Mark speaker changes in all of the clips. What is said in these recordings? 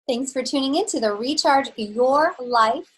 Speaker 1: Thanks for tuning in to the Recharge Your Life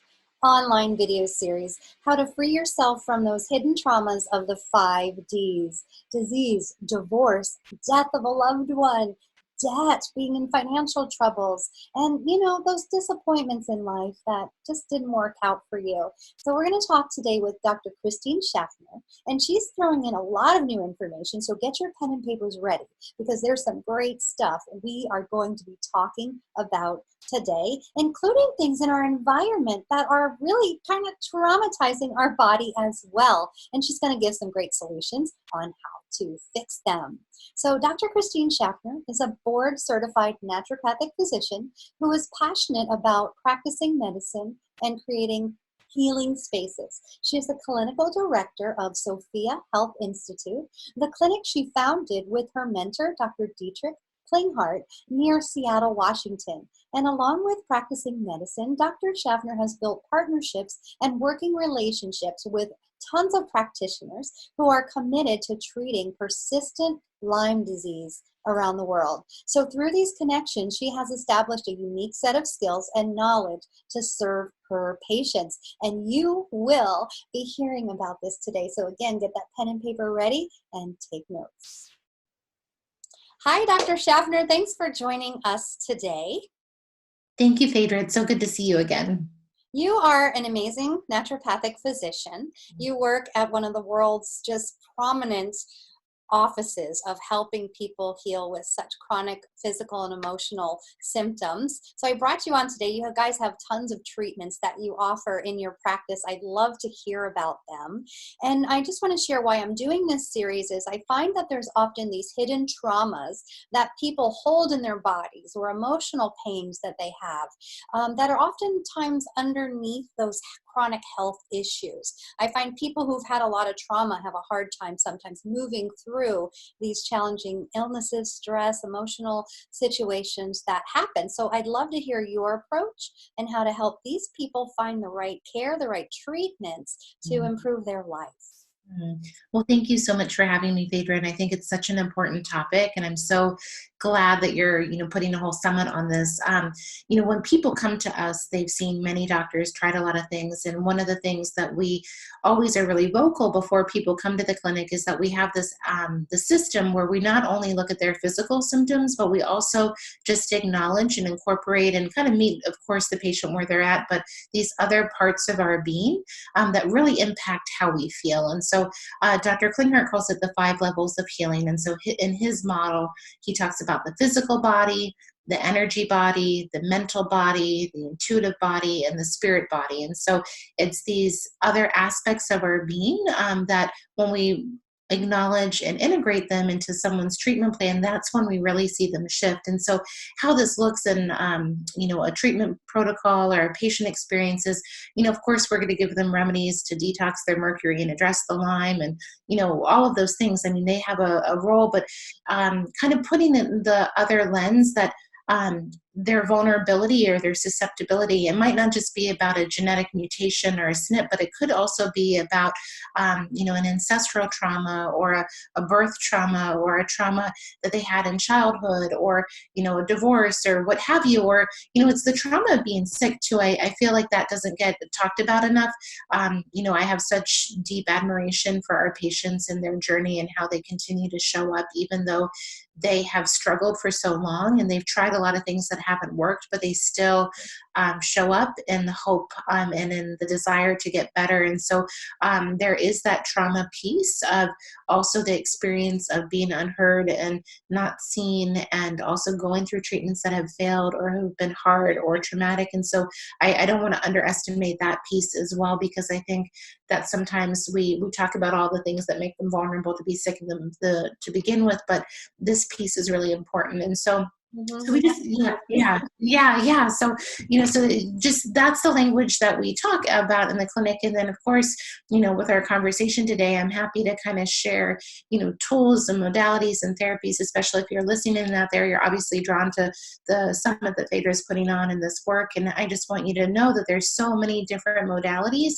Speaker 1: online video series, How to Free Yourself from Those Hidden Traumas of the 5 Ds: disease, divorce, death of a loved one, debt, being in financial troubles, and those disappointments in life that just didn't work out for you. So we're going to talk today with Dr. Christine Schaffner, and she's throwing in a lot of new information, so get your pen and papers ready because there's some great stuff we are going to be talking about today, including things in our environment that are really kind of traumatizing our body as well. And she's going to give some great solutions on how to fix them. So Dr. Christine Schaffner is a board-certified naturopathic physician who is passionate about practicing medicine and creating healing spaces. She is the clinical director of Sophia Health Institute, the clinic she founded with her mentor, Dr. Dietrich Klinghardt, near Seattle, Washington. And along with practicing medicine, Dr. Schaffner has built partnerships and working relationships with tons of practitioners who are committed to treating persistent Lyme disease around the world. So through these connections, she has established a unique set of skills and knowledge to serve her patients. And you will be hearing about this today. So again, get that pen and paper ready and take notes. Hi, Dr. Schaffner. Thanks for joining us today.
Speaker 2: Thank you, Phaedra. It's so good to see you again.
Speaker 1: You are an amazing naturopathic physician. You work at one of the world's just prominent offices of helping people heal with such chronic physical and emotional symptoms. So I brought you on today. You guys have tons of treatments that you offer in your practice. I'd love to hear about them. And I just want to share why I'm doing this series is I find that there's often these hidden traumas that people hold in their bodies or emotional pains that they have that are oftentimes underneath those chronic health issues. I find people who've had a lot of trauma have a hard time sometimes moving through these challenging illnesses, stress, emotional situations that happen. So I'd love to hear your approach and how to help these people find the right care, the right treatments to improve their life.
Speaker 2: Well, thank you so much for having me, Phaedra. And I think it's such an important topic. And I'm so glad that you're, putting a whole summit on this. When people come to us, they've seen many doctors, tried a lot of things. And one of the things that we always are really vocal before people come to the clinic is that we have this, the system where we not only look at their physical symptoms, but we also just acknowledge and incorporate and kind of meet, of course, the patient where they're at, but these other parts of our being that really impact how we feel. And so Dr. Klinghardt calls it the 5 levels of healing. And so in his model, he talks about the physical body, the energy body, the mental body, the intuitive body, and the spirit body. And so it's these other aspects of our being that when we acknowledge and integrate them into someone's treatment plan, that's when we really see them shift. And so how this looks in, a treatment protocol or a patient experiences, of course, we're going to give them remedies to detox their mercury and address the Lyme and, all of those things. I mean, they have a role, but kind of putting it in the other lens that their vulnerability or their susceptibility, it might not just be about a genetic mutation or a SNP, but it could also be about, an ancestral trauma or a birth trauma or a trauma that they had in childhood or, a divorce or what have you, or, it's the trauma of being sick too. I feel like that doesn't get talked about enough. I have such deep admiration for our patients and their journey and how they continue to show up, even though they have struggled for so long and they've tried a lot of things that haven't worked, but they still show up in the hope and in the desire to get better. And so there is that trauma piece of also the experience of being unheard and not seen, and also going through treatments that have failed or have been hard or traumatic. And so I don't want to underestimate that piece as well, because I think that sometimes we talk about all the things that make them vulnerable to be sick in them to begin with, but this piece is really important. And so we just, yeah. So, so just that's the language that we talk about in the clinic. And then, of course, with our conversation today, I'm happy to kind of share, tools and modalities and therapies, especially if you're listening out there, you're obviously drawn to the summit that Phaedra is putting on in this work. And I just want you to know that there's so many different modalities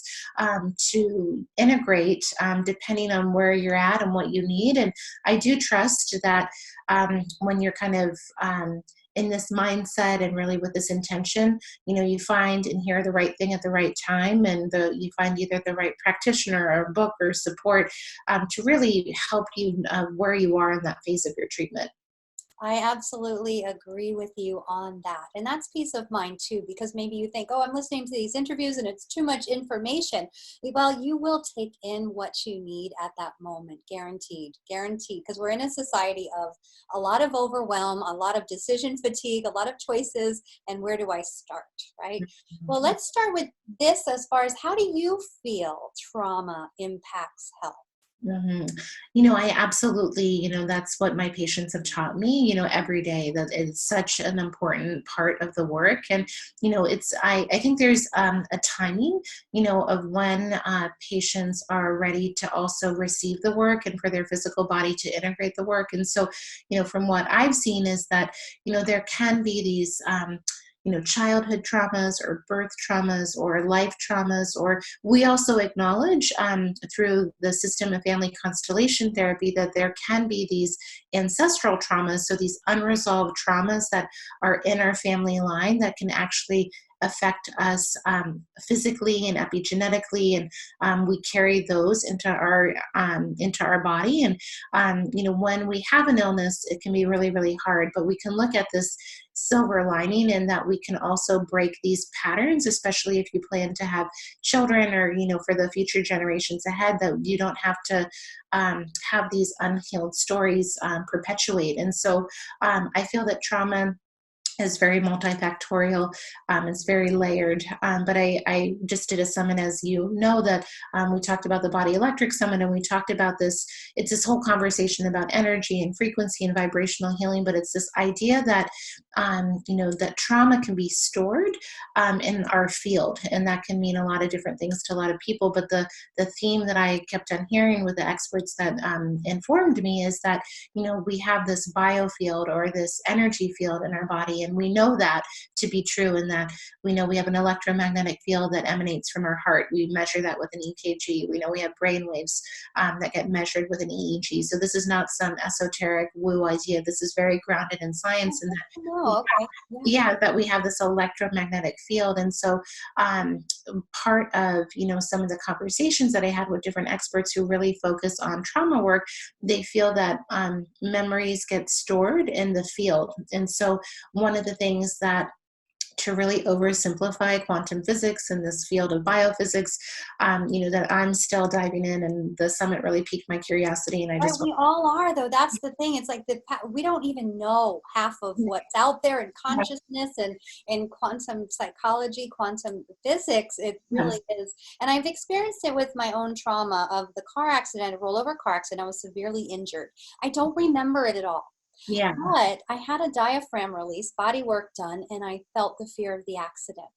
Speaker 2: to integrate depending on where you're at and what you need. And I do trust that when you're kind of in this mindset and really with this intention, you find and hear the right thing at the right time, and you find either the right practitioner or book or support to really help you where you are in that phase of your treatment.
Speaker 1: I absolutely agree with you on that. And that's peace of mind too, because maybe you think, oh, I'm listening to these interviews and it's too much information. Well, you will take in what you need at that moment, guaranteed, guaranteed, because we're in a society of a lot of overwhelm, a lot of decision fatigue, a lot of choices. And where do I start, right? Well, let's start with this as far as how do you feel trauma impacts health?
Speaker 2: hmm I absolutely, that's what my patients have taught me, every day, that it's such an important part of the work. And, I think there's a timing, of when patients are ready to also receive the work and for their physical body to integrate the work. And so, from what I've seen is that, there can be these, childhood traumas or birth traumas or life traumas, or we also acknowledge through the system of family constellation therapy that there can be these ancestral traumas, so these unresolved traumas that are in our family line that can actually affect us physically and epigenetically, and we carry those into our body. And when we have an illness, it can be really, really hard, but we can look at this silver lining in that we can also break these patterns, especially if you plan to have children, or for the future generations ahead, that you don't have to have these unhealed stories perpetuate. And so I feel that trauma is very multifactorial. It's very layered. But I just did a summit, as you know, that we talked about the Body Electric Summit, and we talked about this. It's this whole conversation about energy and frequency and vibrational healing, but it's this idea that, that trauma can be stored in our field. And that can mean a lot of different things to a lot of people. But the theme that I kept on hearing with the experts that informed me is that, we have this biofield or this energy field in our body. And we know that to be true, in that we know we have an electromagnetic field that emanates from our heart. We measure that with an EKG. We know we have brain waves that get measured with an EEG. So this is not some esoteric woo idea. This is very grounded in science, and that
Speaker 1: Oh, okay.
Speaker 2: yeah, that we have this electromagnetic field. And so part of, some of the conversations that I had with different experts who really focus on trauma work, they feel that memories get stored in the field. And so one of the things that, to really oversimplify quantum physics and this field of biophysics, that I'm still diving in, and the summit really piqued my curiosity. And I
Speaker 1: Right,
Speaker 2: just
Speaker 1: we all are, though. That's the thing. It's like we don't even know half of what's out there in consciousness and in quantum psychology, quantum physics. It really is. And I've experienced it with my own trauma of the car accident, a rollover car accident. I was severely injured. I don't remember it at all.
Speaker 2: yeah.
Speaker 1: But I had a diaphragm release, body work done, and I felt the fear of the accident.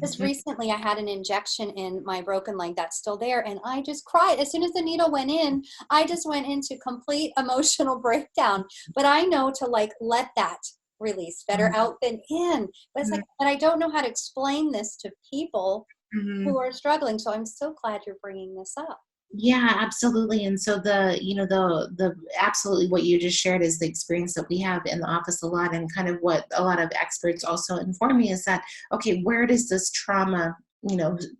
Speaker 1: Just
Speaker 2: Mm-hmm.
Speaker 1: recently, I had an injection in my broken leg that's still there, and I just cried. As soon as the needle went in, I just went into complete emotional breakdown. But I know to let that release, better out than in. But it's like, but I don't know how to explain this to people
Speaker 2: Mm-hmm.
Speaker 1: who are struggling. So I'm so glad you're bringing this up.
Speaker 2: Yeah, absolutely. And so the absolutely what you just shared is the experience that we have in the office a lot, and kind of what a lot of experts also inform me is that, okay, where does this trauma,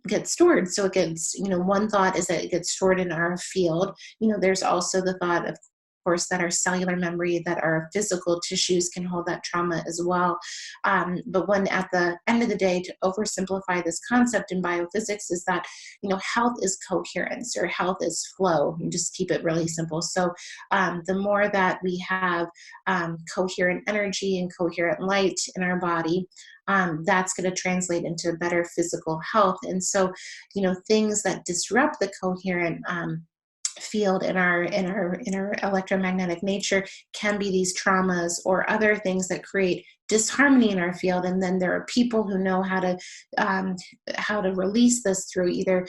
Speaker 2: get stored? So it gets, one thought is that it gets stored in our field. There's also the thought, of course, that our cellular memory, that our physical tissues can hold that trauma as well. But when, at the end of the day, to oversimplify this concept in biophysics, is that, health is coherence, or health is flow. You just keep it really simple. So the more that we have coherent energy and coherent light in our body, that's going to translate into better physical health. And so, things that disrupt the coherent field in our electromagnetic nature can be these traumas or other things that create disharmony in our field. And then there are people who know how to release this through either,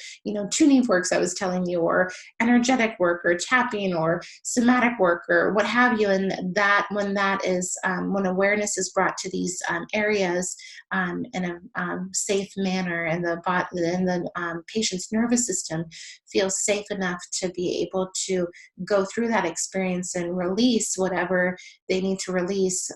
Speaker 2: tuning works I was telling you, or energetic work, or tapping, or somatic work, or what have you. And that, when awareness is brought to these areas in a safe manner, and the patient's nervous system feels safe enough to be able to go through that experience and release whatever they need to release,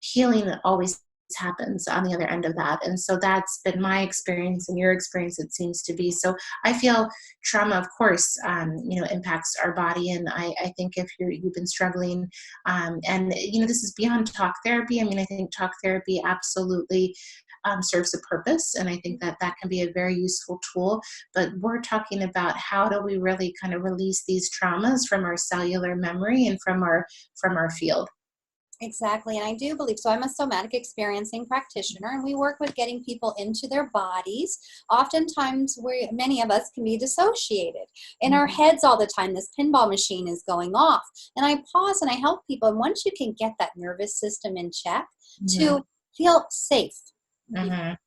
Speaker 2: healing always happens on the other end of that. And so that's been my experience, and your experience, it seems to be. So I feel trauma, of course, impacts our body. And I think if you've been struggling, and this is beyond talk therapy. I mean, I think talk therapy absolutely serves a purpose, and I think that that can be a very useful tool. But we're talking about how do we really kind of release these traumas from our cellular memory and from our field.
Speaker 1: Exactly. And I do believe so. I'm a somatic experiencing practitioner, and we work with getting people into their bodies. Oftentimes, many of us can be dissociated in our heads all the time. This pinball machine is going off. And I pause and I help people. And once you can get that nervous system in check,
Speaker 2: Mm-hmm.
Speaker 1: to feel safe.
Speaker 2: Mm-hmm.
Speaker 1: And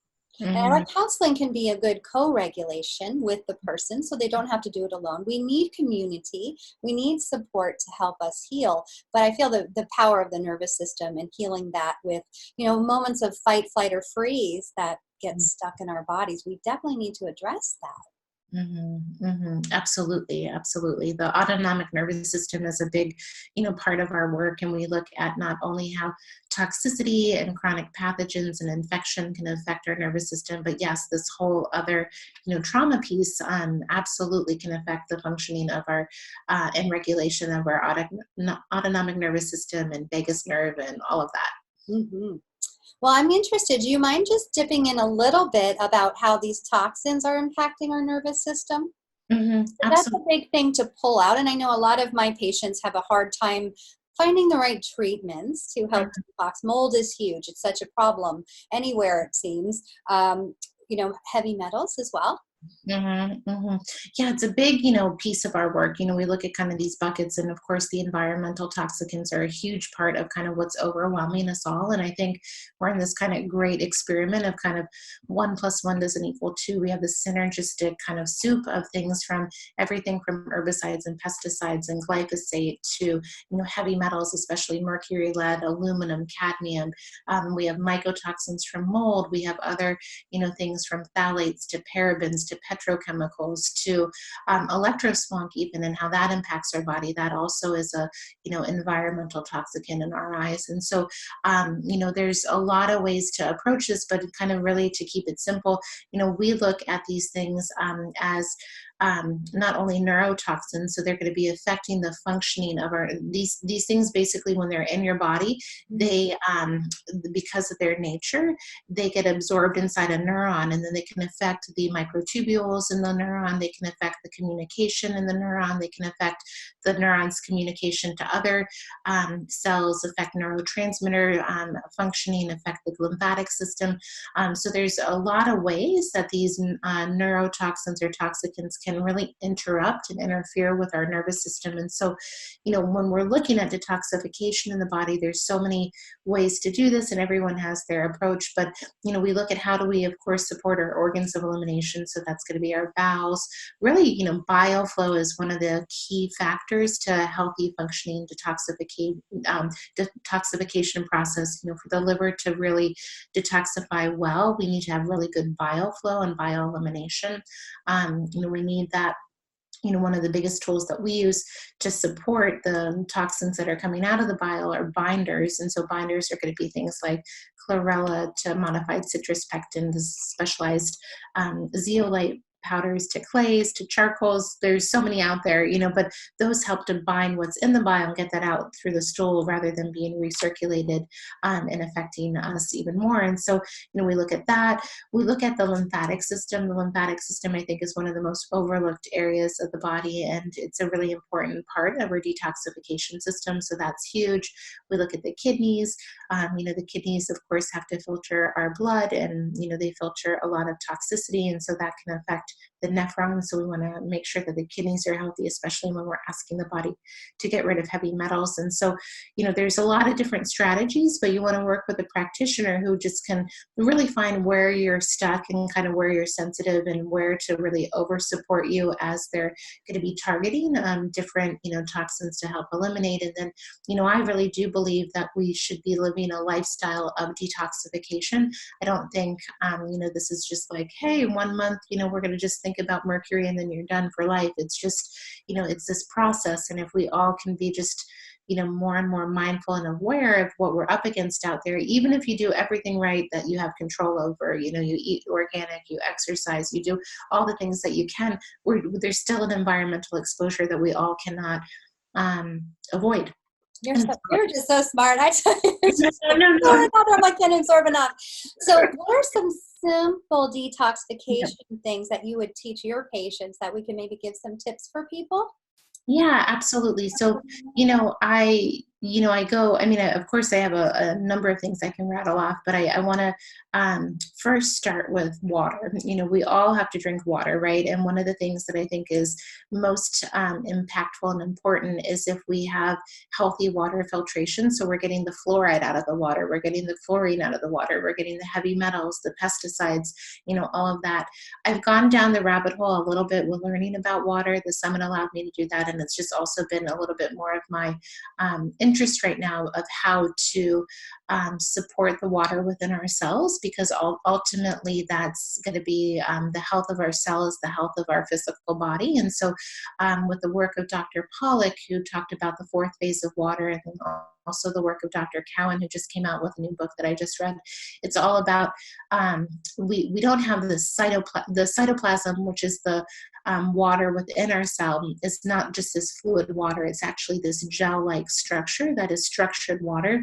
Speaker 2: Mm-hmm.
Speaker 1: our counseling can be a good co-regulation with the person so they don't have to do it alone. We need community. We need support to help us heal. But I feel the power of the nervous system and healing that with, moments of fight, flight, or freeze that get stuck in our bodies. We definitely need to address that.
Speaker 2: Absolutely, absolutely. The autonomic nervous system is a big, part of our work, and we look at not only how toxicity and chronic pathogens and infection can affect our nervous system, but yes, this whole other, trauma piece absolutely can affect the functioning of our and regulation of our autonomic nervous system and vagus nerve and all of that.
Speaker 1: Mm-hmm. Well, I'm interested. Do you mind just dipping in a little bit about how these toxins are impacting our nervous system? That's a
Speaker 2: Absolutely.
Speaker 1: big thing to pull out. And I know a lot of my patients have a hard time finding the right treatments to help detox. Mold is huge. It's such a problem anywhere, it seems. Heavy metals as well.
Speaker 2: Yeah, it's a big, piece of our work. We look at kind of these buckets, and of course, the environmental toxicants are a huge part of kind of what's overwhelming us all. And I think we're in this kind of great experiment of kind of 1 + 1 doesn't equal 2. We have this synergistic kind of soup of things, from everything from herbicides and pesticides and glyphosate to, heavy metals, especially mercury, lead, aluminum, cadmium. We have mycotoxins from mold. We have other, things from phthalates to parabens to petrochemicals to electrosmog even, and how that impacts our body. That also is a, environmental toxicant in our eyes. And so, there's a lot of ways to approach this, but kind of really to keep it simple, we look at these things as not only neurotoxins, so they're going to be affecting the functioning of these things. Basically, when they're in your body, they because of their nature, they get absorbed inside a neuron, and then they can affect the microtubules in the neuron. They can affect the communication in the neuron. They can affect the neuron's communication to other cells, affect neurotransmitter functioning, affect the lymphatic system. So there's a lot of ways that these neurotoxins or toxicants can really interrupt and interfere with our nervous system. And so, when we're looking at detoxification in the body, there's so many ways to do this, and everyone has their approach. But, we look at how do we, of course, support our organs of elimination. So that's going to be our bowels. Really, bile flow is one of the key factors to healthy functioning detoxification process. For the liver to really detoxify well, we need to have really good bile flow and bile elimination. We need that. One of the biggest tools that we use to support the toxins that are coming out of the bile are binders. And so binders are going to be things like chlorella to modified citrus pectin, to specialized zeolite powders, to clays, to charcoals. There's so many out there, but those help to bind what's in the bile and get that out through the stool rather than being recirculated and affecting us even more. And so, we look at that. We look at the lymphatic system. The lymphatic system, I think, is one of the most overlooked areas of the body, and it's a really important part of our detoxification system. So that's huge. We look at the kidneys. The kidneys, of course, have to filter our blood, and, they filter a lot of toxicity, and so that can affect the nephrons. So we want to make sure that the kidneys are healthy, especially when we're asking the body to get rid of heavy metals. And so, there's a lot of different strategies, but you want to work with a practitioner who just can really find where you're stuck and kind of where you're sensitive, and where to really over support you as they're going to be targeting different, toxins to help eliminate. And then, I really do believe that we should be living a lifestyle of detoxification. I don't think, this is just like, hey, 1 month, we're going to just think about mercury and then you're done for life. It's just, it's this process. And if we all can be just more and more mindful and aware of what we're up against out there. Even if you do everything right that you have control over, you eat organic, you exercise, you do all the things that you can, there's still an environmental exposure that we all cannot avoid.
Speaker 1: You're just so smart. I tell you,
Speaker 2: No.
Speaker 1: I can't absorb enough. So what are some simple detoxification things that you would teach your patients that we can maybe give some tips for people?
Speaker 2: Yeah, absolutely. So, I go, of course I have a number of things I can rattle off, but I want to first start with water. We all have to drink water, right? And one of the things that I think is most impactful and important is if we have healthy water filtration. So we're getting the fluoride out of the water, we're getting the chlorine out of the water, we're getting the heavy metals, the pesticides, all of that. I've gone down the rabbit hole a little bit with learning about water. The summit allowed me to do that. And it's just also been a little bit more of my interest right now of how to support the water within our cells, because ultimately that's going to be the health of our cells, the health of our physical body. And so with the work of Dr. Pollack, who talked about the fourth phase of water, and then also the work of Dr. Cowan, who just came out with a new book that I just read, it's all about we don't have the cytoplasm, which is the water within our cell. Is not just this fluid water, it's actually this gel-like structure that is structured water.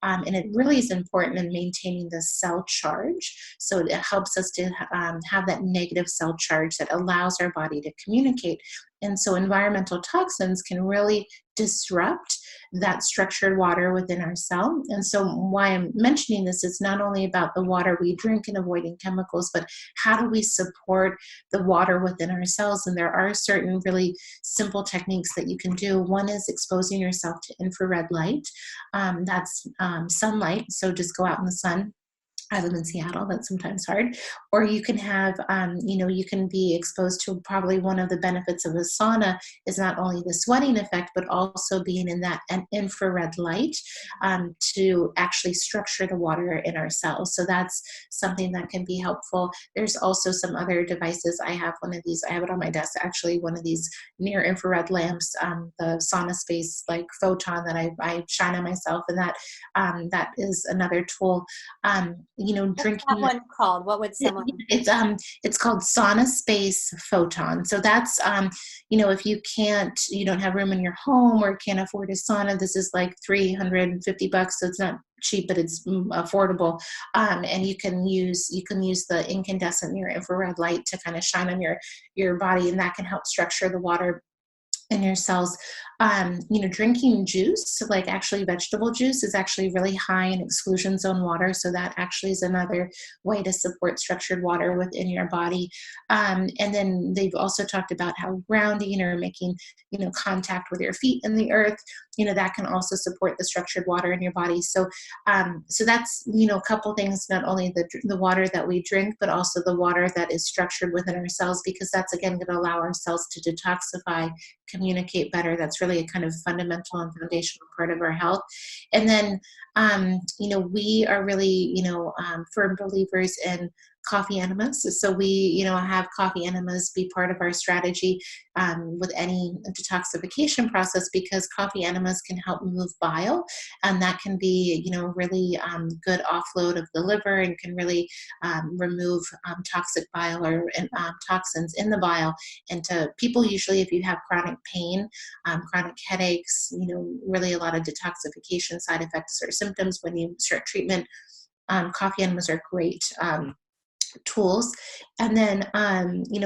Speaker 2: And it really is important in maintaining the cell charge. So it helps us to have that negative cell charge that allows our body to communicate. And so environmental toxins can really disrupt that structured water within our cell. And so why I'm mentioning this is not only about the water we drink and avoiding chemicals, but how do we support the water within our cells? And there are certain really simple techniques that you can do. One is exposing yourself to infrared light. That's sunlight. So just go out in the sun. I live in Seattle, that's sometimes hard. Or you can have, you can be exposed to, probably one of the benefits of a sauna is not only the sweating effect, but also being in that infrared light to actually structure the water in our cells. So that's something that can be helpful. There's also some other devices. I have one of these, I have it on my desk, actually, one of these near infrared lamps, the Sauna Space like photon that I shine on myself. And that is another tool. Drinking.
Speaker 1: What's that one called? What would someone?
Speaker 2: It's called Sauna Space Photon. So that's if you don't have room in your home or can't afford a sauna, this is like $350. So it's not cheap, but it's affordable. And you can use the incandescent near infrared light to kind of shine on your body, and that can help structure the water in your cells. Drinking juice, like actually vegetable juice, is actually really high in exclusion zone water. So that actually is another way to support structured water within your body. And then they've also talked about how grounding or making, contact with your feet in the earth, that can also support the structured water in your body. So that's, a couple things, not only the water that we drink, but also the water that is structured within our cells, because that's, again, going to allow our cells to detoxify, communicate better. That's really a kind of fundamental and foundational part of our health. And then, we are really, firm believers in coffee enemas. So we, have coffee enemas be part of our strategy with any detoxification process, because coffee enemas can help move bile, and that can be, really good offload of the liver, and can really remove toxic bile or toxins in the bile. And to people, usually, if you have chronic pain, chronic headaches, really a lot of detoxification side effects or symptoms when you start treatment, coffee enemas are great tools. And then,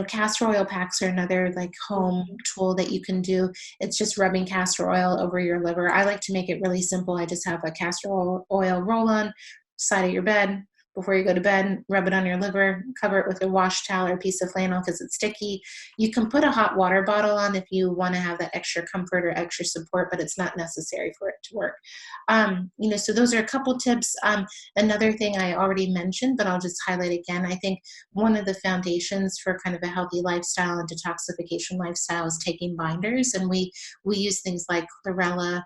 Speaker 2: castor oil packs are another like home tool that you can do. It's just rubbing castor oil over your liver. I like to make it really simple. I just have a castor oil roll-on side of your bed. Before you go to bed, rub it on your liver, cover it with a wash towel or a piece of flannel because it's sticky. You can put a hot water bottle on if you want to have that extra comfort or extra support, but it's not necessary for it to work. So those are a couple tips. Another thing I already mentioned, but I'll just highlight again, I think one of the foundations for kind of a healthy lifestyle and detoxification lifestyle is taking binders. And we use things like chlorella,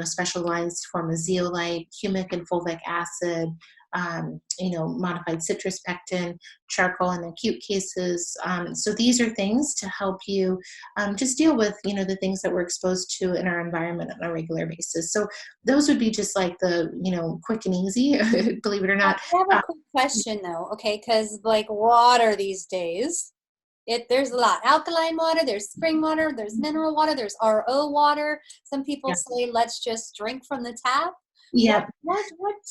Speaker 2: specialized form of zeolite, humic and fulvic acid, modified citrus pectin, charcoal in acute cases. So these are things to help you just deal with, the things that we're exposed to in our environment on a regular basis. So those would be just like the, quick and easy, believe it or not.
Speaker 1: I have a quick question though, okay? Because like water these days, there's a lot. Alkaline water, there's spring water, there's mineral water, there's RO water. Some people
Speaker 2: Yeah.
Speaker 1: say let's just drink from the tap.
Speaker 2: Yeah.
Speaker 1: What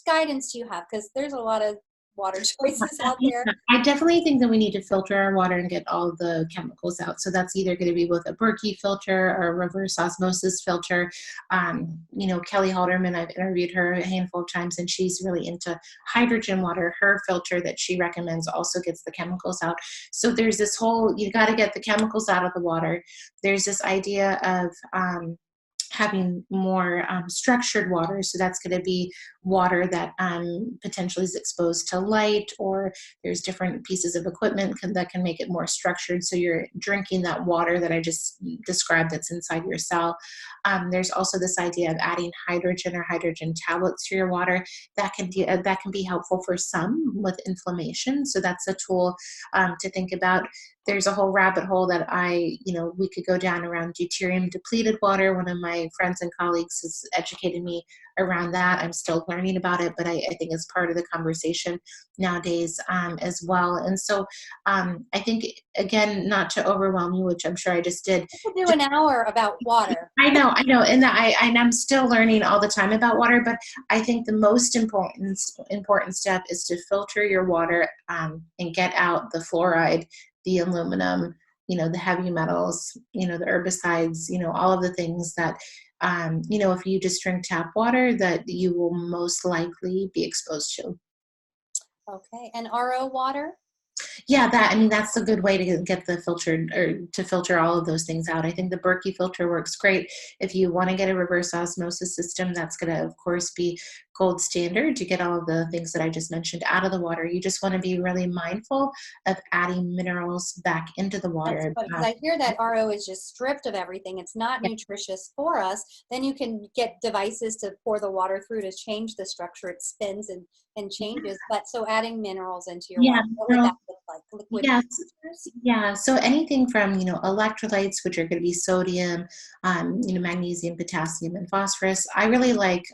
Speaker 1: guidance do you have? Because there's a lot of water choices out
Speaker 2: Yeah,
Speaker 1: there.
Speaker 2: I definitely think that we need to filter our water and get all the chemicals out. So that's either going to be with a Berkey filter or a reverse osmosis filter. Kelly Halderman, I've interviewed her a handful of times, and she's really into hydrogen water. Her filter that she recommends also gets the chemicals out. So there's this whole, you got to get the chemicals out of the water. There's this idea of having more structured water. So that's going to be water that potentially is exposed to light, or there's different pieces of equipment that can make it more structured. So you're drinking that water that I just described that's inside your cell. There's also this idea of adding hydrogen or hydrogen tablets to your water. That can be helpful for some with inflammation. So that's a tool to think about. There's a whole rabbit hole that we could go down around deuterium depleted water. One of my friends and colleagues has educated me around that. I'm still learning about it, but I think it's part of the conversation nowadays as well. And so I think, again, not to overwhelm you, which I'm sure I just did.
Speaker 1: We could do an hour about water.
Speaker 2: I know, and I'm still learning all the time about water. But I think the most important step is to filter your water and get out the fluoride, the aluminum, the heavy metals, the herbicides, all of the things that, if you just drink tap water, that you will most likely be exposed to.
Speaker 1: Okay, and RO water?
Speaker 2: Yeah, that's a good way to get the filtered, or to filter all of those things out. I think the Berkey filter works great. If you want to get a reverse osmosis system, that's going to, of course, be gold standard to get all of the things that I just mentioned out of the water. You just want to be really mindful of adding minerals back into the water.
Speaker 1: Because I hear that RO is just stripped of everything. It's not nutritious for us. Then you can get devices to pour the water through to change the structure. It spins and changes. But so adding minerals into your water, what would that look like? Liquid
Speaker 2: Yes. Yeah. So anything from, electrolytes, which are going to be sodium, magnesium, potassium, and phosphorus. I really like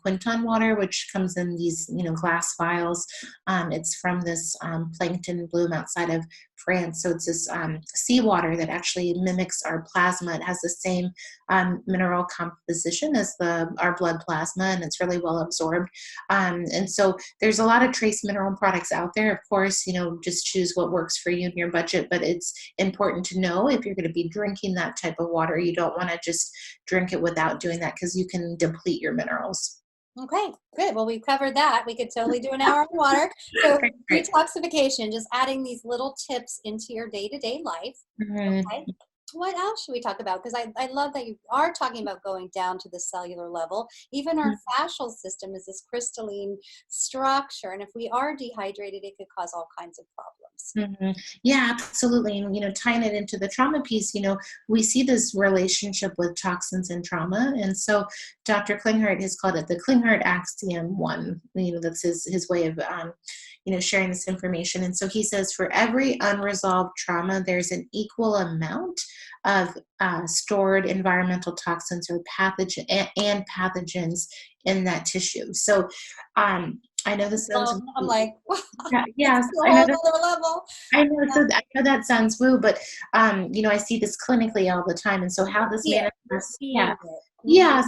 Speaker 2: Quinton water, which comes in these, glass vials. It's from this plankton bloom outside of France. So it's this seawater that actually mimics our plasma. It has the same mineral composition as our blood plasma, and it's really well absorbed. And so there's a lot of trace mineral products out there. Of course, just choose what works for you and your budget, but it's important to know if you're going to be drinking that type of water, you don't want to just drink it without doing that, because you can deplete your minerals.
Speaker 1: Okay, good. Well, we've covered that. We could totally do an hour on water. So
Speaker 2: Great.
Speaker 1: detoxification, just adding these little tips into your day-to-day life.
Speaker 2: Mhm.
Speaker 1: Okay. What else should we talk about? Because I love that you are talking about going down to the cellular level. Even our fascial system is this crystalline structure. And if we are dehydrated, it could cause all kinds of problems.
Speaker 2: Yeah, absolutely. And, tying it into the trauma piece, we see this relationship with toxins and trauma. And so Dr. Klinghardt has called it the Klinghardt Axiom 1. That's his way of, sharing this information. And so he says, for every unresolved trauma, there's an equal amount of stored environmental toxins or pathogens in that tissue. So I know this sounds,
Speaker 1: I'm like,
Speaker 2: yes,
Speaker 1: a whole other level.
Speaker 2: I know, so I know that sounds woo, but I see this clinically all the time. And so how this manifests,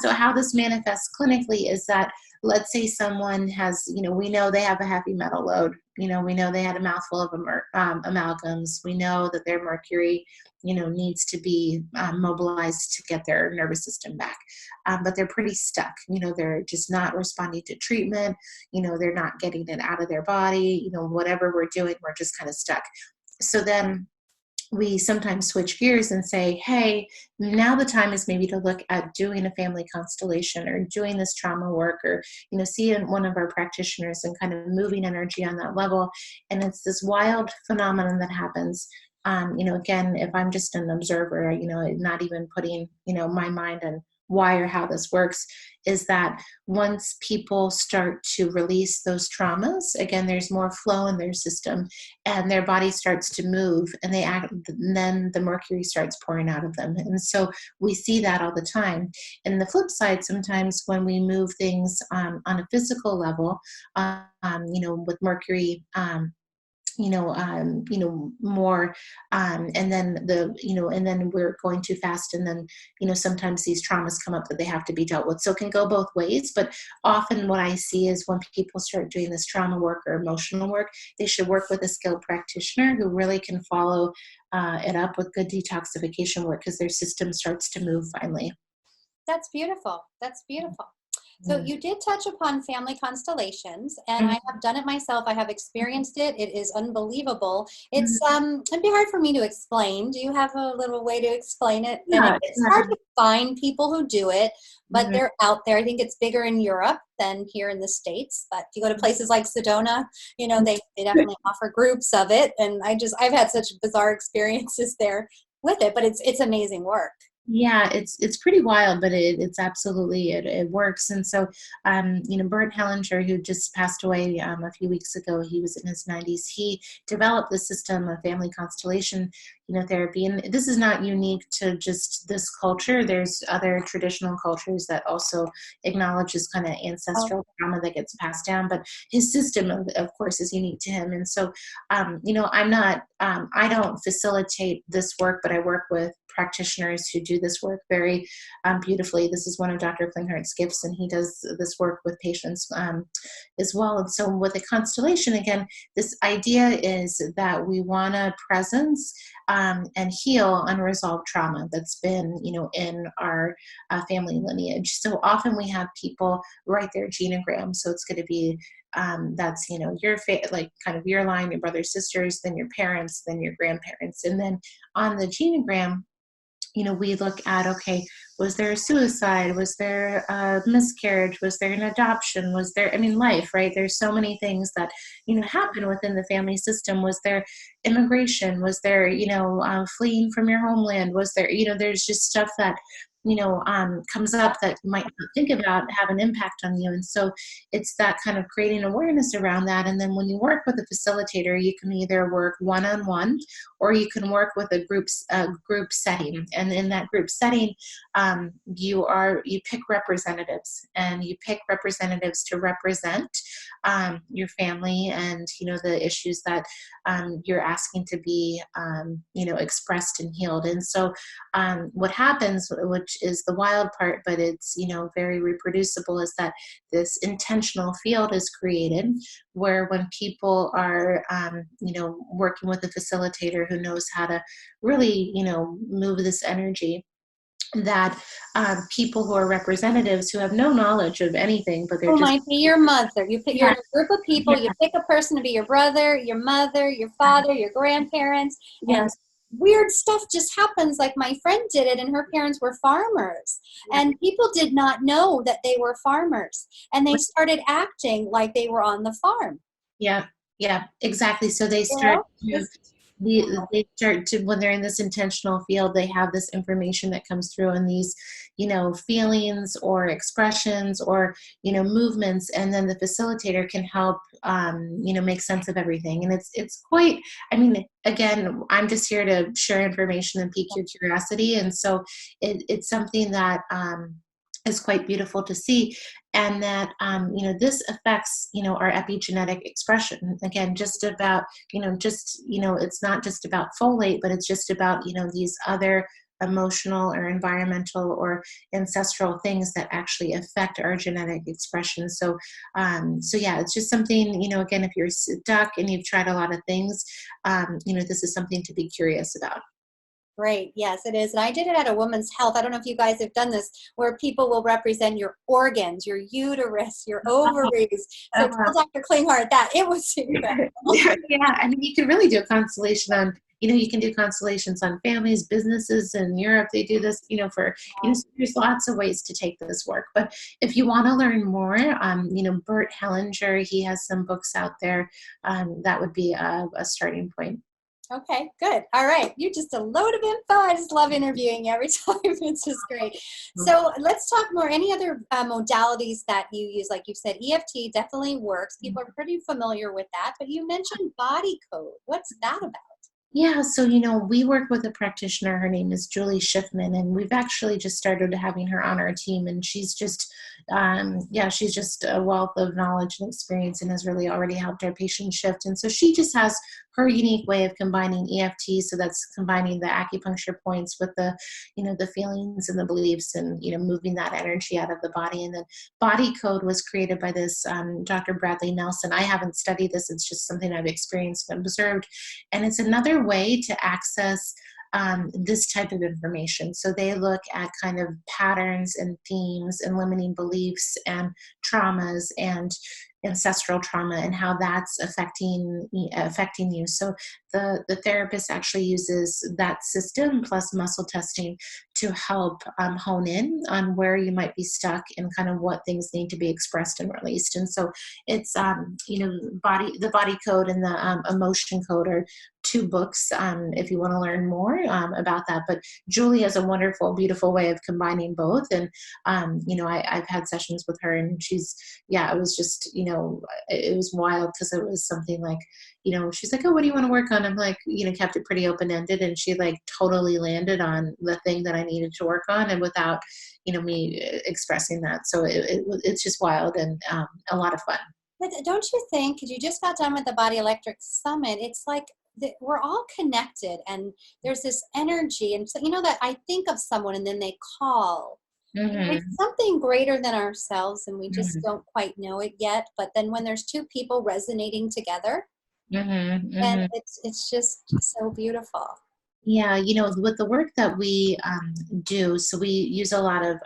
Speaker 2: so how this manifests clinically is that, let's say someone has, we know they have a heavy metal load. We know they had a mouthful of amalgams. We know that their mercury, needs to be mobilized to get their nervous system back. But they're pretty stuck. They're just not responding to treatment. They're not getting it out of their body. Whatever we're doing, we're just kind of stuck. So then we sometimes switch gears and say, hey, now the time is maybe to look at doing a family constellation or doing this trauma work, or, seeing one of our practitioners and kind of moving energy on that level. And it's this wild phenomenon that happens. Again, if I'm just an observer, not even putting, my mind why or how this works is that once people start to release those traumas, again, there's more flow in their system and their body starts to move and and then the mercury starts pouring out of them. And so we see that all the time. And the flip side, sometimes when we move things on a physical level, with mercury, more, and then and then we're going too fast, and then, sometimes these traumas come up that they have to be dealt with. So it can go both ways, but often what I see is when people start doing this trauma work or emotional work, they should work with a skilled practitioner who really can follow it up with good detoxification work, because their system starts to move finally.
Speaker 1: That's beautiful. That's beautiful. So
Speaker 2: Mm.
Speaker 1: you did touch upon family constellations, and I have done it myself. I have experienced it. It is unbelievable. It's it'd be hard for me to explain. Do you have a little way to explain it? And
Speaker 2: Yeah,
Speaker 1: it's hard to find people who do it, but
Speaker 2: mhm.
Speaker 1: they're out there. I think it's bigger in Europe than here in the States. But if you go to places like Sedona, they definitely offer groups of it. And I've had such bizarre experiences there with it, but it's amazing work.
Speaker 2: Yeah, it's pretty wild, but it's absolutely, it works. And so, Bert Hellinger, who just passed away a few weeks ago, he was in his 90s. He developed the system of family constellation, therapy, and this is not unique to just this culture. There's other traditional cultures that also acknowledge this kind of
Speaker 1: Oh,
Speaker 2: ancestral trauma that gets passed down. But his system, of course, is unique to him. And so, I'm not, I don't facilitate this work, but I work with practitioners who do this work very beautifully. This is one of Dr. Klinghart's gifts, and he does this work with patients as well. And so with a constellation, again, this idea is that we want a presence and heal unresolved trauma that's been, in our family lineage. So often we have people write their genogram. So it's going to be that's, your like kind of your line, your brothers, sisters, then your parents, then your grandparents. And then on the genogram, we look at, okay, was there a suicide? Was there a miscarriage? Was there an adoption? Was there, life, right? There's so many things that, happen within the family system. Was there immigration? Was there, fleeing from your homeland? Was there, there's just stuff that, comes up that you might not think about have an impact on you. And so it's that kind of creating awareness around that. And then when you work with a facilitator, you can either work one-on-one, or you can work with a group setting. And in that group setting, you pick representatives, and you pick representatives to represent your family and the issues that you're asking to be expressed and healed. And so what happens, which is the wild part, but it's very reproducible, is that this intentional field is created where when people are working with a facilitator who knows how to really move this energy, that people who are representatives who have no knowledge of anything, but they're
Speaker 1: who
Speaker 2: just,
Speaker 1: might be your mother. You're
Speaker 2: yeah,
Speaker 1: in a group of people, you
Speaker 2: yeah,
Speaker 1: pick a person to be your brother, your mother, your father, your grandparents, and
Speaker 2: yes,
Speaker 1: weird stuff just happens. Like my friend did it, and her parents were farmers,
Speaker 2: yeah,
Speaker 1: and people did not know that they were farmers, and they started acting like they were on the farm.
Speaker 2: yeah, yeah, exactly. So they
Speaker 1: You
Speaker 2: start
Speaker 1: know,
Speaker 2: to,
Speaker 1: it's wow.
Speaker 2: when they're in this intentional field, they have this information that comes through, and these, feelings or expressions or, movements, and then the facilitator can help, make sense of everything. And it's quite, again, I'm just here to share information and pique your curiosity. And so it's something that, is quite beautiful to see. And that, this affects, our epigenetic expression. Again, just about, it's not just about folate, but it's just about, these other emotional or environmental or ancestral things that actually affect our genetic expression. So, so yeah, it's just something, again, if you're stuck and you've tried a lot of things, this is something to be curious about.
Speaker 1: Great. Yes, it is. And I did it at a Women's Health. I don't know if you guys have done this, where people will represent your organs, your uterus, your ovaries. So
Speaker 2: Oh,
Speaker 1: tell Dr. Klinghardt that. It was incredible.
Speaker 2: yeah, you can really do a constellation on, you can do constellations on families, businesses in Europe. They do this, for, so there's lots of ways to take this work. But if you want to learn more, Bert Hellinger, he has some books out there. That would be a starting point.
Speaker 1: Okay, good. All right. You're just a load of info. I just love interviewing you every time. It's just great. So let's talk more. Any other modalities that you use? Like you said, EFT definitely works. People are pretty familiar with that. But you mentioned body code. What's that about?
Speaker 2: Yeah, so we work with a practitioner. Her name is Julie Schiffman, and we've actually just started having her on our team. And she's just, yeah, she's just a wealth of knowledge and experience, and has really already helped our patients shift. And so she just has her unique way of combining EFT. So that's combining the acupuncture points with the feelings and the beliefs, and moving that energy out of the body. And then body code was created by this Dr. Bradley Nelson. I haven't studied this; it's just something I've experienced and observed, and it's another way to access this type of information. So they look at kind of patterns and themes and limiting beliefs and traumas and ancestral trauma, and how that's affecting you. So the therapist actually uses that system plus muscle testing to help hone in on where you might be stuck and kind of what things need to be expressed and released. And so it's the body code and the emotion code are two books if you want to learn more about that. But Julie has a wonderful, beautiful way of combining both. And I've had sessions with her, and it was just it was wild, because it was something like, she's like, oh, what do you want to work on? I'm like, kept it pretty open-ended, and she like totally landed on the thing that I needed to work on, and without me expressing that. So it's just wild, and a lot of fun.
Speaker 1: But don't you think, because you just got done with the Body Electric Summit, it's like we're all connected, and there's this energy. And so, that I think of someone and then they call. It's
Speaker 2: Mm-hmm.
Speaker 1: something greater than ourselves, and we just
Speaker 2: Mm-hmm.
Speaker 1: don't quite know it yet. But then when there's two people resonating together,
Speaker 2: Mm-hmm.
Speaker 1: and
Speaker 2: Mm-hmm.
Speaker 1: it's just so beautiful.
Speaker 2: Yeah, with the work that we do, so we use a lot of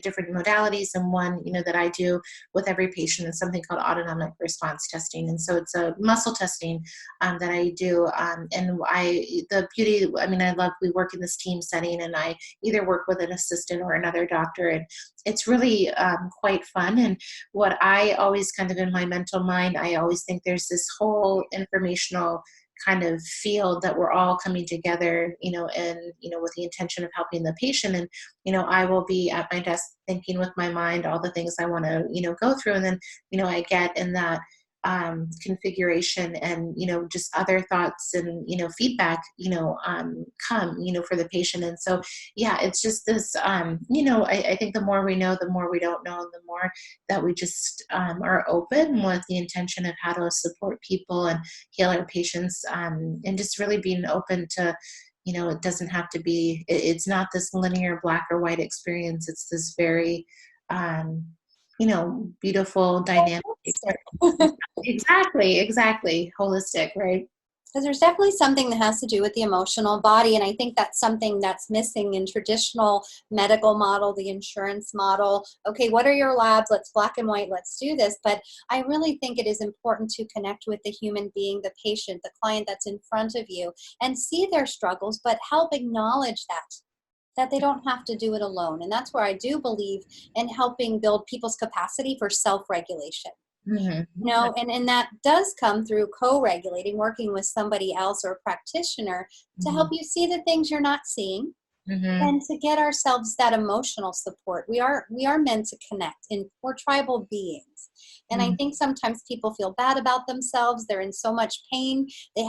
Speaker 2: different modalities, and one, that I do with every patient is something called autonomic response testing. And so it's a muscle testing that I do. The beauty, I love, we work in this team setting, and I either work with an assistant or another doctor, and it's really quite fun. And what I always kind of, in my mental mind, I always think there's this whole informational kind of field that we're all coming together, and, with the intention of helping the patient. And, I will be at my desk thinking with my mind all the things I want to, go through. And then, I get in that configuration, and, just other thoughts and, feedback, come, for the patient. And so, yeah, it's just this, I think the more we know, the more we don't know, and the more that we just are open with the intention of how to support people and heal our patients, and just really being open to, it doesn't have to be, it's not this linear black or white experience. It's this very, beautiful, dynamic experience. Exactly. Holistic, right?
Speaker 1: Because there's definitely something that has to do with the emotional body. And I think that's something that's missing in traditional medical model, the insurance model. Okay, what are your labs? Let's black and white, let's do this. But I really think it is important to connect with the human being, the patient, the client that's in front of you, and see their struggles, but help acknowledge that they don't have to do it alone. And that's where I do believe in helping build people's capacity for self-regulation.
Speaker 2: Mm-hmm.
Speaker 1: And that does come through co-regulating, working with somebody else or a practitioner to help
Speaker 2: Mm-hmm.
Speaker 1: you see the things you're not seeing,
Speaker 2: Mm-hmm.
Speaker 1: and to get ourselves that emotional support. We are meant to connect, and we're tribal beings. And I think sometimes people feel bad about themselves. They're in so much pain. They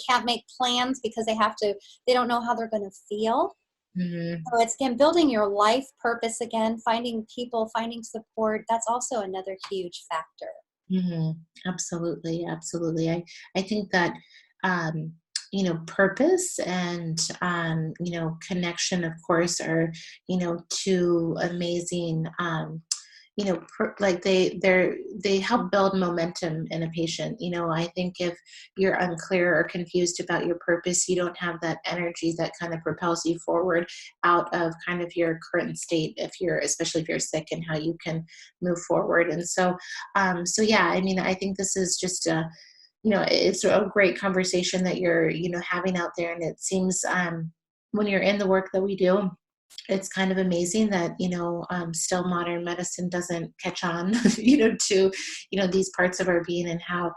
Speaker 1: can't make plans because they don't know how they're going to feel.
Speaker 2: Mm-hmm.
Speaker 1: So it's, again, building your life purpose again, finding people, finding support. That's also another huge factor.
Speaker 2: Mm-hmm. Absolutely. I think that, um, purpose and, connection, of course, are, two amazing, like they help build momentum in a patient. I think if you're unclear or confused about your purpose, you don't have that energy that kind of propels you forward out of kind of your current state, especially if you're sick, and how you can move forward. And so yeah, I think this is just it's a great conversation that you're having out there. And it seems when you're in the work that we do, it's kind of amazing that, still modern medicine doesn't catch on, to, these parts of our being, and how,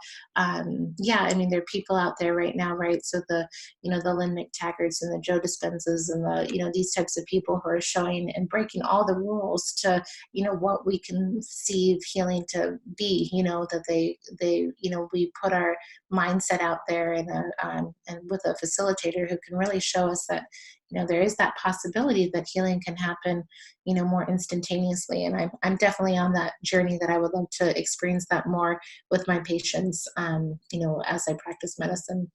Speaker 2: yeah, I mean, there are people out there right now, right? So the Lynn McTaggarts and the Joe Dispenzas and these types of people who are showing and breaking all the rules to, what we conceive healing to be, that we put our mindset out there, and with a facilitator who can really show us that, there is that possibility that healing can happen, more instantaneously. And I'm definitely on that journey that I would love to experience that more with my patients, as I practice medicine.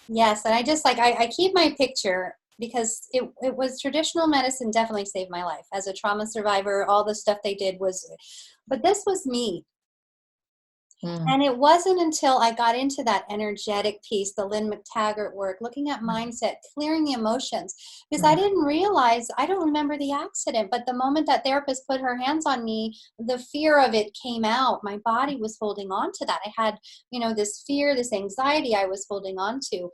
Speaker 1: Yes, and I just I keep my picture because it was traditional medicine definitely saved my life. As a trauma survivor, all the stuff they did was, but this was me. And it wasn't until I got into that energetic piece, the Lynn McTaggart work, looking at mindset, clearing the emotions, because I didn't realize, I don't remember the accident, but the moment that therapist put her hands on me, the fear of it came out. My body was holding on to that. I had, this fear, this anxiety I was holding on to.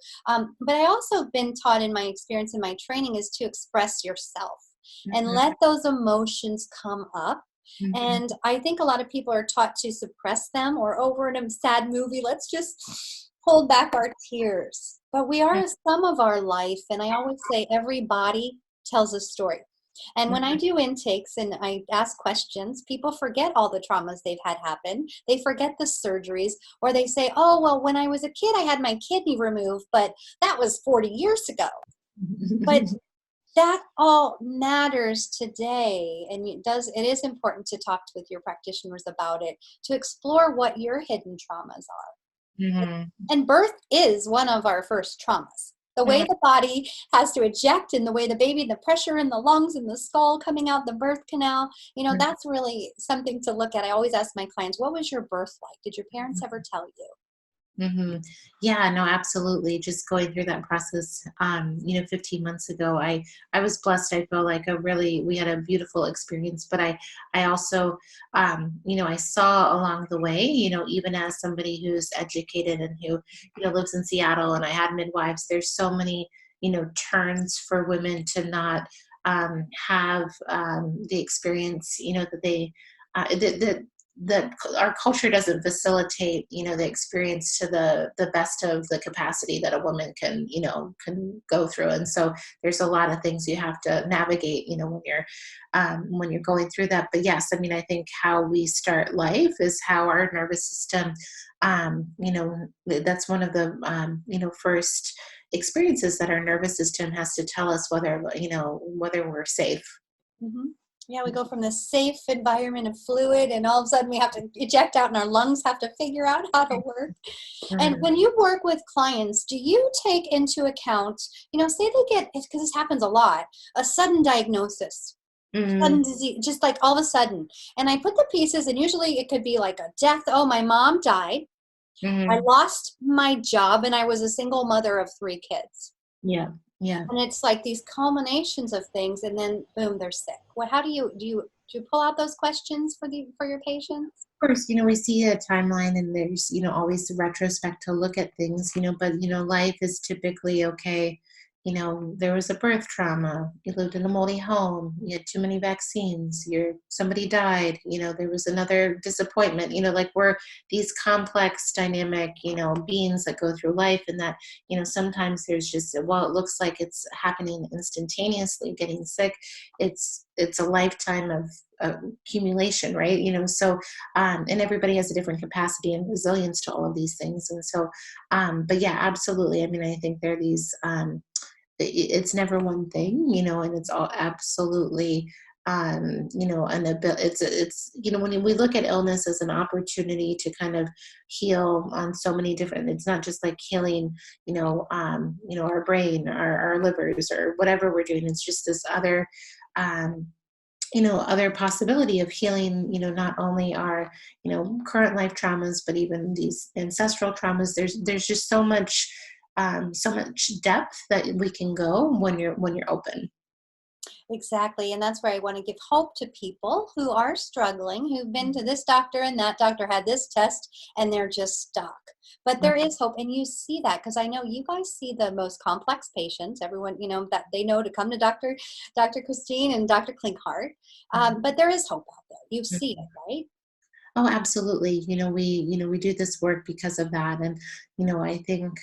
Speaker 1: But I also been taught in my experience in my training is to express yourself and let those emotions come up. And I think a lot of people are taught to suppress them, or over in a sad movie, let's just hold back our tears. But we are a sum of our life. And I always say every body tells a story. And when I do intakes and I ask questions, people forget all the traumas they've had happen. They forget the surgeries, or they say, oh, well, when I was a kid, I had my kidney removed, but that was 40 years ago. But that all matters today, and it is important to talk with your practitioners about it, to explore what your hidden traumas are. And birth is one of our first traumas. The way the body has to eject, and the way the baby, the pressure in the lungs and the skull coming out the birth canal, that's really something to look at. I always ask my clients, what was your birth like? Did your parents ever tell you?
Speaker 2: Yeah, no, absolutely. Just going through that process, 15 months ago, I was blessed. I feel like we had a beautiful experience, but I also, I saw along the way, even as somebody who's educated and who, lives in Seattle, and I had midwives, there's so many, turns for women to not, have, the experience, that they, that our culture doesn't facilitate, the experience to the best of the capacity that a woman can go through. And so there's a lot of things you have to navigate, when you're going through that. But yes, I mean, I think how we start life is how our nervous system, that's one of the, first experiences that our nervous system has to tell us whether we're safe.
Speaker 1: Yeah, we go from this safe environment of fluid, and all of a sudden we have to eject out, and our lungs have to figure out how to work. And when you work with clients, do you take into account, say they get, because this happens a lot, a sudden diagnosis, sudden disease, just like all of a sudden. And I put the pieces, and usually it could be like a death. Oh, my mom died. I lost my job, and I was a single mother of 3 kids.
Speaker 2: Yeah.
Speaker 1: And it's like these culminations of things, and then boom, they're sick. How do you pull out those questions for your patients?
Speaker 2: Of course, we see a timeline, and there's, always the retrospect to look at things, but, life is typically okay. There was a birth trauma. You lived in a moldy home. You had too many vaccines. Somebody died. There was another disappointment. Like we're these complex, dynamic, beings that go through life, and that, sometimes there's just, while it looks like it's happening instantaneously, getting sick, it's a lifetime of accumulation, right? So, and everybody has a different capacity and resilience to all of these things. And so, but yeah, absolutely. I mean, I think there are these, it's never one thing, and it's all absolutely, it's, when we look at illness as an opportunity to kind of heal on so many different, it's not just like healing, our brain, our livers, or whatever we're doing. It's just this other, other possibility of healing, not only our, current life traumas, but even these ancestral traumas. There's just so much depth that we can go when you're open.
Speaker 1: Exactly. And that's where I want to give hope to people who are struggling, who've been to this doctor and that doctor had this test and they're just stuck. But there is hope. And you see that because I know you guys see the most complex patients, everyone, that they know to come to Dr. Christine and Dr. Klinkhart. But there is hope out there. You see it, right?
Speaker 2: Oh, absolutely. We do this work because of that. And, I think,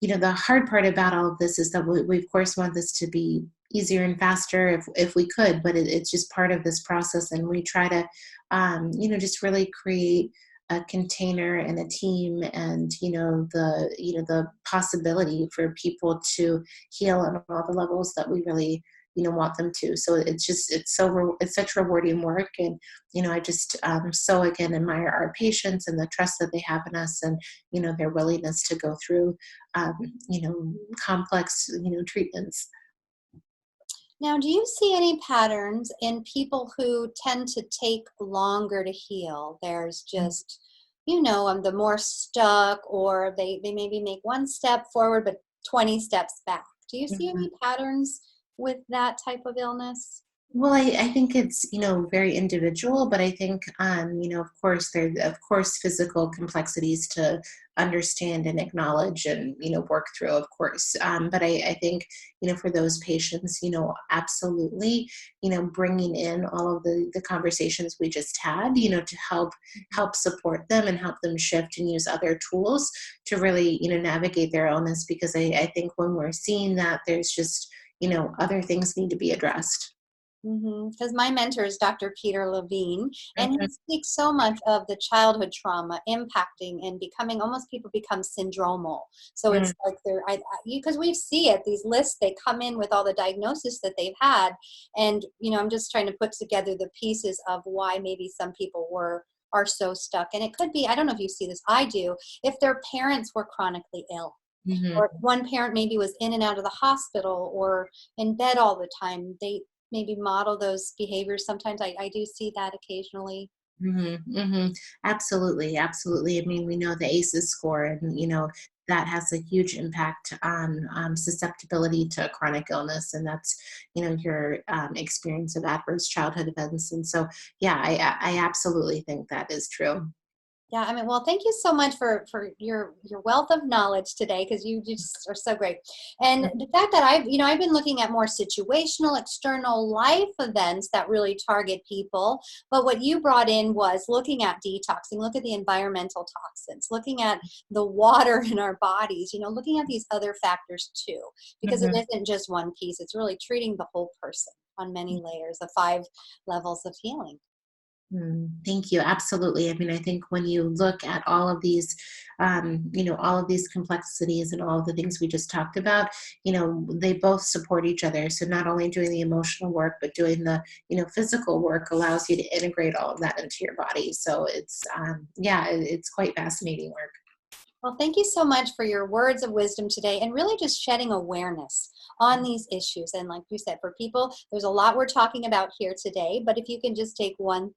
Speaker 2: the hard part about all of this is that we of course want this to be easier and faster if we could, but it's just part of this process. And we try to, just really create a container and a team and, the possibility for people to heal on all the levels that we really, want them to. So it's such rewarding work. And, I just so again admire our patients and the trust that they have in us and, their willingness to go through, um, complex, treatments.
Speaker 1: Now, do you see any patterns in people who tend to take longer to heal? There's just, the more stuck, or they maybe make one step forward, but 20 steps back. Do you see
Speaker 2: Mhm.
Speaker 1: any patterns with that type of illness?
Speaker 2: Well, I think it's, very individual, but I think, of course, there's, of course, physical complexities to understand and acknowledge and, work through, of course. But I think, for those patients, absolutely, bringing in all of the conversations we just had, to help support them and help them shift and use other tools to really, navigate their illness. Because I think when we're seeing that, there's just, other things need to be addressed.
Speaker 1: Because my mentor is Dr. Peter Levine, and he
Speaker 2: Mhm,
Speaker 1: speaks so much of the childhood trauma impacting and becoming, almost people become syndromal. So it's
Speaker 2: mm,
Speaker 1: like because we see it, these lists, they come in with all the diagnosis that they've had. And, I'm just trying to put together the pieces of why maybe some people are so stuck. And it could be, I don't know if you see this, I do, if their parents were chronically ill,
Speaker 2: mhm,
Speaker 1: or one parent maybe was in and out of the hospital or in bed all the time. They maybe model those behaviors. Sometimes I do see that occasionally.
Speaker 2: mhm, mhm. Absolutely, absolutely. I mean, we know the ACEs score, and that has a huge impact on susceptibility to chronic illness, and that's your experience of adverse childhood events. And so, yeah, I absolutely think that is true.
Speaker 1: Yeah, I mean, well, thank you so much for your wealth of knowledge today, because you just are so great. And the fact that I've been looking at more situational, external life events that really target people. But what you brought in was looking at detoxing, look at the environmental toxins, looking at the water in our bodies, looking at these other factors too, because it
Speaker 2: Mhm.
Speaker 1: isn't just one piece. It's really treating the whole person on many layers, the 5 levels of healing.
Speaker 2: Thank you. Absolutely. I mean, I think when you look at all of these, all of these complexities and all of the things we just talked about, they both support each other. So not only doing the emotional work, but doing the, physical work allows you to integrate all of that into your body. So yeah, it's quite fascinating work.
Speaker 1: Well, thank you so much for your words of wisdom today, and really just shedding awareness on these issues. And like you said, for people, there's a lot we're talking about here today, but if you can just take
Speaker 2: Mhm.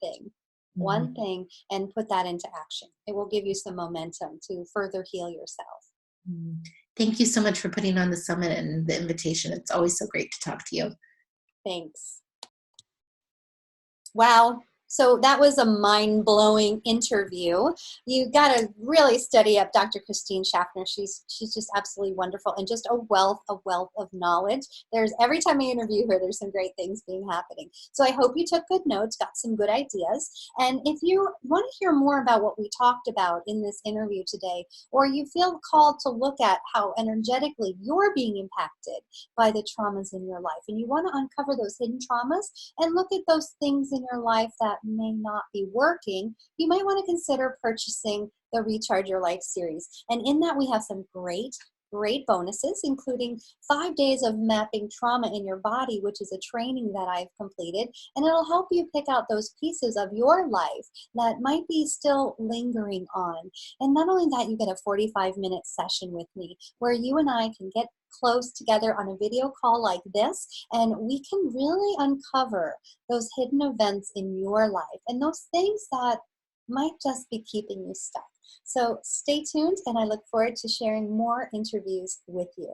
Speaker 1: one thing and put that into action, it will give you some momentum to further heal yourself.
Speaker 2: Mm. Thank you so much for putting on the summit and the invitation. It's always so great to talk to you.
Speaker 1: Thanks. Wow. So that was a mind-blowing interview. You got to really study up Dr. Christine Schaffner. She's just absolutely wonderful, and just a wealth of knowledge. There's every time I interview her, there's some great things being happening. So I hope you took good notes, got some good ideas. And if you want to hear more about what we talked about in this interview today, or you feel called to look at how energetically you're being impacted by the traumas in your life, and you want to uncover those hidden traumas and look at those things in your life that may not be working, you might want to consider purchasing the Recharge Your Life series. And in that, we have some great bonuses, including 5 days of mapping trauma in your body, which is a training that I've completed. And it'll help you pick out those pieces of your life that might be still lingering on. And not only that, you get a 45-minute session with me where you and I can get close together on a video call like this, and we can really uncover those hidden events in your life and those things that might just be keeping you stuck. So stay tuned, and I look forward to sharing more interviews with you.